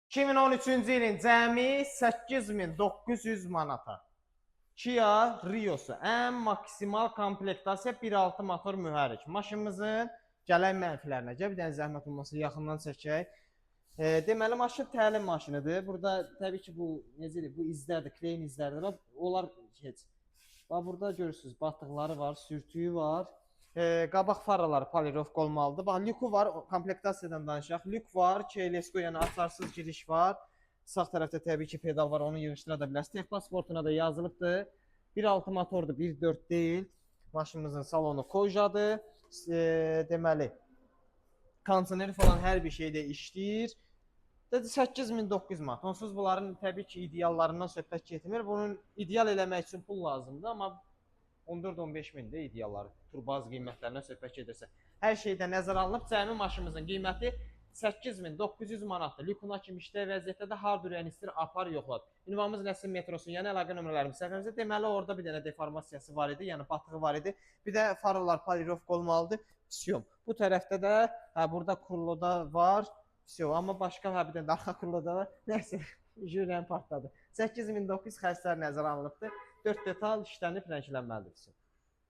2013-cü ilin cəmi 8900 manata. Kia Rio'su ən maksimal komplektasiya 1.6 motor mühərrik. Maşınımızın gələn mənfilərinə gəl, bir dənə zəhmət olmasa yaxından çəkək. Deməli maşın təlim maşınıdır. Burada təbii ki bu necədir? Bu izlərdir, kleyin izlərdir. Onlar heç. Bax burada görürsüz, batdıqları var, sürtüyü var. Qabaq faraları polirovka olmalıdır. Bax lüku var, komplektasiyadan danışaq. Lük var, KLSQ yəni açarsız giriş var. Sağ tərəfdə təbii ki pedal var, onu yığışdıra da bilərsiniz. Texpasportuna da yazılıbdır. 1.6 motordur, 1.4 deyil. Maşınımızın salonu Kojadır. Deməli kondisioneri falan hər bir şeydə işləyir. 8900 manat. Onsuz bunların təbii ki ideallarından söhbət getmir. Bunun ideal eləmək üçün pul lazımdır, amma 14-15 min də idealları. Turbaz qiymətlərindən söhbət gedirsə. Hər şeydə nəzərə alınıb cəmi maşınımızın qiyməti 8900 manatdır. Lükuna kimi işləyə vəziyyətdə də hardware istir apar yoxladı. Ünvanımız Nəsim metrosu, yəni əlaqə nömrələrimiz səhifəmizdə. Deməli orada bir dənə deformasiyası var idi, yəni batığı var idi. Bir də faralar polirovka olmalıdır. Psiyom. Bu tərəfdə də burada kurloda var. Psiyom. Amma başqa bir dənə arxa kurloda var. Nəsə, jürən partladı. 8900 xərclər nəzərə alınıbdır. 4 detal işlənib rənglənməlidir.